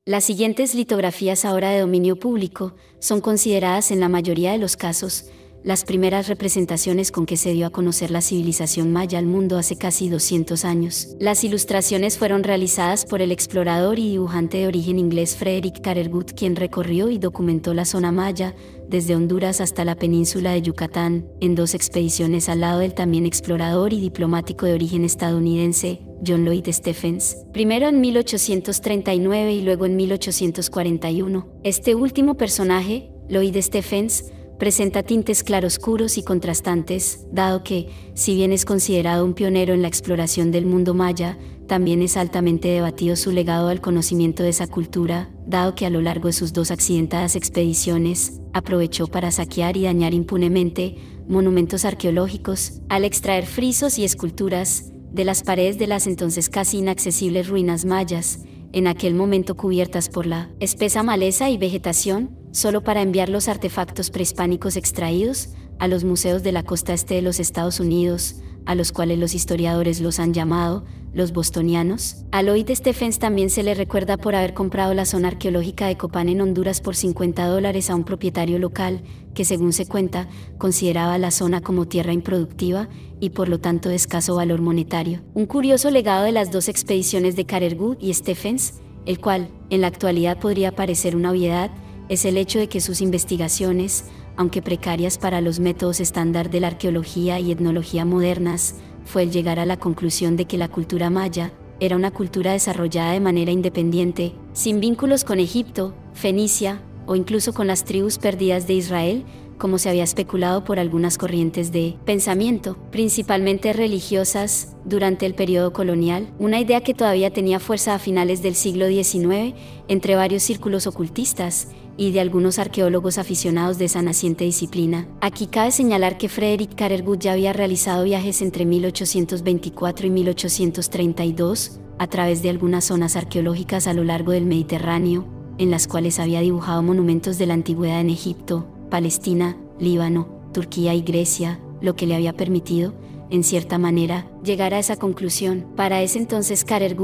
Las siguientes litografías, ahora de dominio público, son consideradas en la mayoría de los casos las primeras representaciones con que se dio a conocer la civilización maya al mundo hace casi 200 años. Las ilustraciones fueron realizadas por el explorador y dibujante de origen inglés Frederick Carter, quien recorrió y documentó la zona maya desde Honduras hasta la península de Yucatán, en 2 expediciones al lado del también explorador y diplomático de origen estadounidense, John Lloyd Stephens, primero en 1839 y luego en 1841. Este último personaje, Lloyd Stephens, presenta tintes claroscuros y contrastantes, dado que, si bien es considerado un pionero en la exploración del mundo maya, también es altamente debatido su legado al conocimiento de esa cultura, dado que a lo largo de sus 2 accidentadas expediciones, aprovechó para saquear y dañar impunemente monumentos arqueológicos, al extraer frisos y esculturas de las paredes de las entonces casi inaccesibles ruinas mayas, en aquel momento cubiertas por la espesa maleza y vegetación, solo para enviar los artefactos prehispánicos extraídos a los museos de la costa este de los Estados Unidos, a los cuales los historiadores los han llamado los bostonianos. A Lloyd Stephens también se le recuerda por haber comprado la zona arqueológica de Copán en Honduras por $50 a un propietario local que, según se cuenta, consideraba la zona como tierra improductiva y por lo tanto de escaso valor monetario. Un curioso legado de las 2 expediciones de Carter y Stephens, el cual, en la actualidad podría parecer una obviedad, es el hecho de que sus investigaciones, aunque precarias para los métodos estándar de la arqueología y etnología modernas, fue el llegar a la conclusión de que la cultura maya era una cultura desarrollada de manera independiente, sin vínculos con Egipto, Fenicia o incluso con las tribus perdidas de Israel, como se había especulado por algunas corrientes de pensamiento, principalmente religiosas, durante el periodo colonial, una idea que todavía tenía fuerza a finales del siglo XIX entre varios círculos ocultistas y de algunos arqueólogos aficionados de esa naciente disciplina. Aquí cabe señalar que Frederick Carter ya había realizado viajes entre 1824 y 1832 a través de algunas zonas arqueológicas a lo largo del Mediterráneo, en las cuales había dibujado monumentos de la antigüedad en Egipto, Palestina, Líbano, Turquía y Grecia, lo que le había permitido, en cierta manera, llegar a esa conclusión. Para ese entonces Carter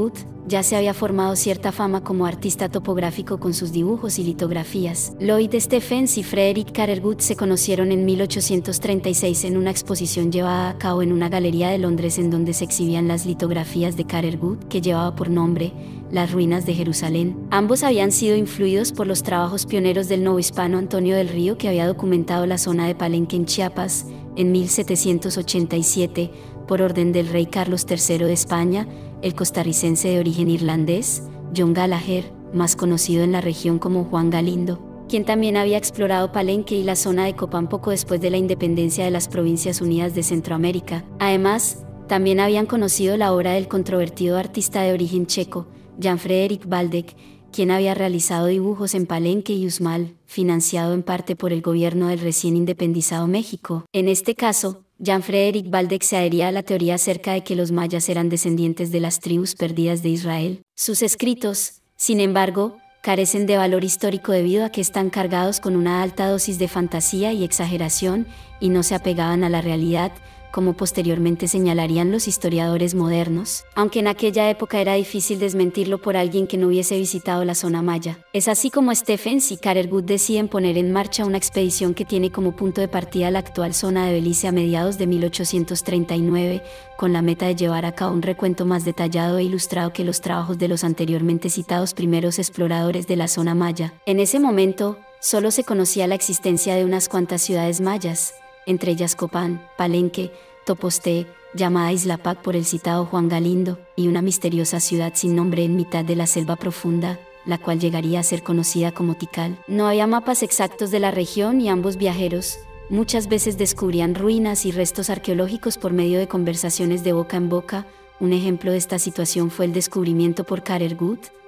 ya se había formado cierta fama como artista topográfico con sus dibujos y litografías. Lloyd Stephens y Frederick Carter se conocieron en 1836 en una exposición llevada a cabo en una galería de Londres en donde se exhibían las litografías de Carter, que llevaba por nombre Las ruinas de Jerusalén. Ambos habían sido influidos por los trabajos pioneros del novohispano Antonio del Río, que había documentado la zona de Palenque en Chiapas en 1787, por orden del rey Carlos III de España. El costarricense de origen irlandés, John Gallagher, más conocido en la región como Juan Galindo, quien también había explorado Palenque y la zona de Copán poco después de la independencia de las Provincias Unidas de Centroamérica. Además, también habían conocido la obra del controvertido artista de origen checo, Jan Frederik Waldeck, quien había realizado dibujos en Palenque y Uxmal, financiado en parte por el gobierno del recién independizado México. En este caso, Jan Frederik Waldeck se adhería a la teoría acerca de que los mayas eran descendientes de las tribus perdidas de Israel. Sus escritos, sin embargo, carecen de valor histórico debido a que están cargados con una alta dosis de fantasía y exageración y no se apegaban a la realidad, como posteriormente señalarían los historiadores modernos, aunque en aquella época era difícil desmentirlo por alguien que no hubiese visitado la zona maya. Es así como Stephens y Carter deciden poner en marcha una expedición que tiene como punto de partida la actual zona de Belice a mediados de 1839, con la meta de llevar a cabo un recuento más detallado e ilustrado que los trabajos de los anteriormente citados primeros exploradores de la zona maya. En ese momento, solo se conocía la existencia de unas cuantas ciudades mayas, entre ellas Copán, Palenque, Topozté, llamada Islapac por el citado Juan Galindo, y una misteriosa ciudad sin nombre en mitad de la selva profunda, la cual llegaría a ser conocida como Tikal. No había mapas exactos de la región y ambos viajeros muchas veces descubrían ruinas y restos arqueológicos por medio de conversaciones de boca en boca. Un ejemplo de esta situación fue el descubrimiento por Carter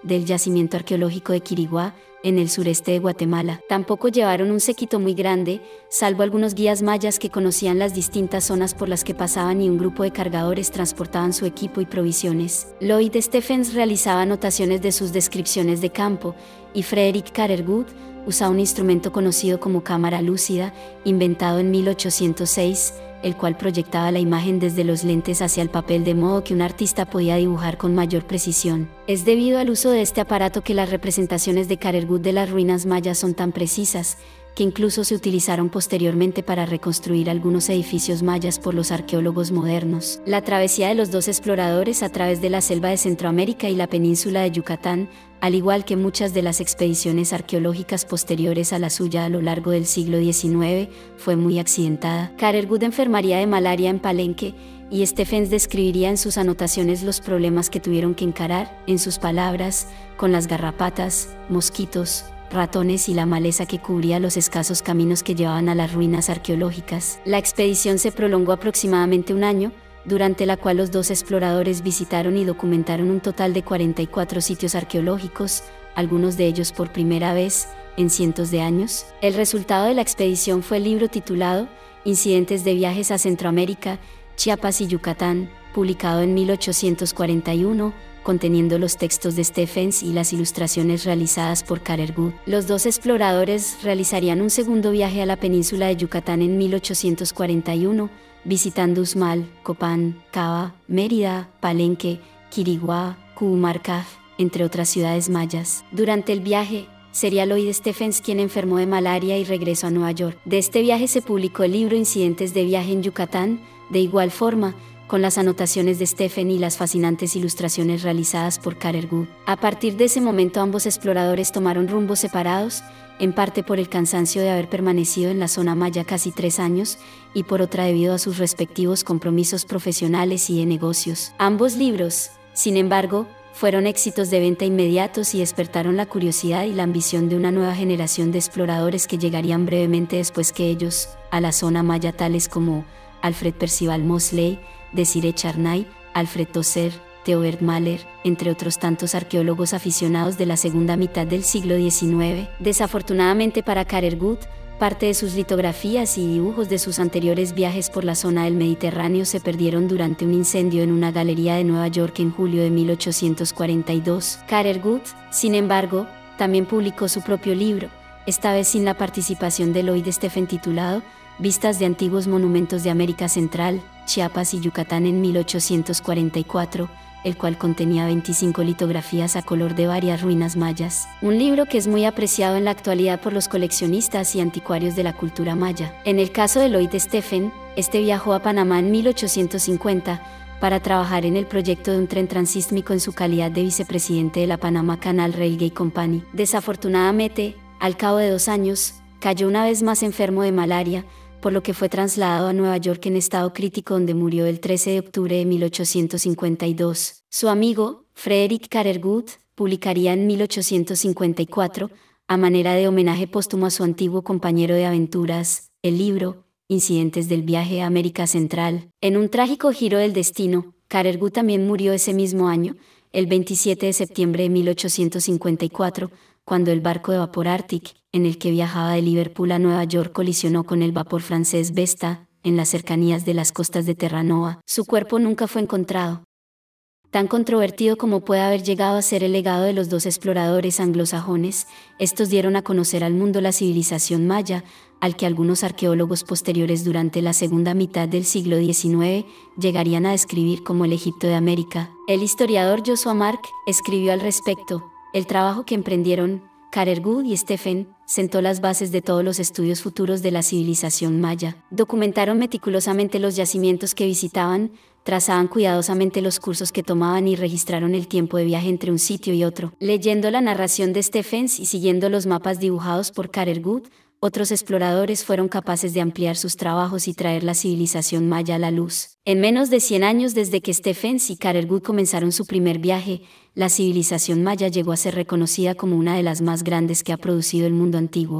del yacimiento arqueológico de Quiriguá, en el sureste de Guatemala. Tampoco llevaron un séquito muy grande, salvo algunos guías mayas que conocían las distintas zonas por las que pasaban y un grupo de cargadores transportaban su equipo y provisiones. Lloyd Stephens realizaba anotaciones de sus descripciones de campo, y Frederick Carter usaba un instrumento conocido como cámara lúcida, inventado en 1806, el cual proyectaba la imagen desde los lentes hacia el papel de modo que un artista podía dibujar con mayor precisión. Es debido al uso de este aparato que las representaciones de Carergut de las ruinas mayas son tan precisas, que incluso se utilizaron posteriormente para reconstruir algunos edificios mayas por los arqueólogos modernos. La travesía de los dos exploradores a través de la selva de Centroamérica y la península de Yucatán, al igual que muchas de las expediciones arqueológicas posteriores a la suya a lo largo del siglo XIX, fue muy accidentada. Carergut enfermaría de malaria en Palenque, y Stephens describiría en sus anotaciones los problemas que tuvieron que encarar, en sus palabras, con las garrapatas, mosquitos, ratones y la maleza que cubría los escasos caminos que llevaban a las ruinas arqueológicas. La expedición se prolongó aproximadamente un año, durante la cual los dos exploradores visitaron y documentaron un total de 44 sitios arqueológicos, algunos de ellos por primera vez en cientos de años. El resultado de la expedición fue el libro titulado Incidentes de viajes a Centroamérica, Chiapas y Yucatán, publicado en 1841, conteniendo los textos de Stephens y las ilustraciones realizadas por Carergut. Los dos exploradores realizarían un segundo viaje a la península de Yucatán en 1841, visitando Uxmal, Copán, Cava, Mérida, Palenque, Quiriguá, Cumarcaj, entre otras ciudades mayas. Durante el viaje, sería Lloyd Stephens quien enfermó de malaria y regresó a Nueva York. De este viaje se publicó el libro Incidentes de viaje en Yucatán. De igual forma, con las anotaciones de Stephens y las fascinantes ilustraciones realizadas por Carergut. A partir de ese momento ambos exploradores tomaron rumbos separados, en parte por el cansancio de haber permanecido en la zona maya casi 3 años, y por otra debido a sus respectivos compromisos profesionales y de negocios. Ambos libros, sin embargo, fueron éxitos de venta inmediatos y despertaron la curiosidad y la ambición de una nueva generación de exploradores que llegarían brevemente después que ellos, a la zona maya, tales como Alfred Percival Mosley, Desiree Charnay, Alfred Tozer, Theobert Mahler, entre otros tantos arqueólogos aficionados de la segunda mitad del siglo XIX. Desafortunadamente para Carergut, parte de sus litografías y dibujos de sus anteriores viajes por la zona del Mediterráneo se perdieron durante un incendio en una galería de Nueva York en julio de 1842. Carergut, sin embargo, también publicó su propio libro, esta vez sin la participación de Lloyd Stephens, titulado Vistas de antiguos monumentos de América Central, Chiapas y Yucatán en 1844, el cual contenía 25 litografías a color de varias ruinas mayas. Un libro que es muy apreciado en la actualidad por los coleccionistas y anticuarios de la cultura maya. En el caso de Lloyd Stephens, este viajó a Panamá en 1850 para trabajar en el proyecto de un tren transísmico en su calidad de vicepresidente de la Panama Canal Railway Company. Desafortunadamente, al cabo de 2 años, cayó una vez más enfermo de malaria, por lo que fue trasladado a Nueva York en estado crítico, donde murió el 13 de octubre de 1852. Su amigo, Frederick Carergut, publicaría en 1854, a manera de homenaje póstumo a su antiguo compañero de aventuras, el libro Incidentes del viaje a América Central. En un trágico giro del destino, Carergut también murió ese mismo año, el 27 de septiembre de 1854, cuando el barco de vapor Arctic, en el que viajaba de Liverpool a Nueva York, colisionó con el vapor francés Vesta, en las cercanías de las costas de Terranova. Su cuerpo nunca fue encontrado. Tan controvertido como puede haber llegado a ser el legado de los dos exploradores anglosajones, estos dieron a conocer al mundo la civilización maya, al que algunos arqueólogos posteriores durante la segunda mitad del siglo XIX llegarían a describir como el Egipto de América. El historiador Joshua Mark escribió al respecto: el trabajo que emprendieron Carergut y Stephens sentó las bases de todos los estudios futuros de la civilización maya. Documentaron meticulosamente los yacimientos que visitaban, trazaban cuidadosamente los cursos que tomaban y registraron el tiempo de viaje entre un sitio y otro. Leyendo la narración de Stephens y siguiendo los mapas dibujados por Carergut, otros exploradores fueron capaces de ampliar sus trabajos y traer la civilización maya a la luz. En menos de 100 años desde que Stephens y Carergut comenzaron su primer viaje, la civilización maya llegó a ser reconocida como una de las más grandes que ha producido el mundo antiguo.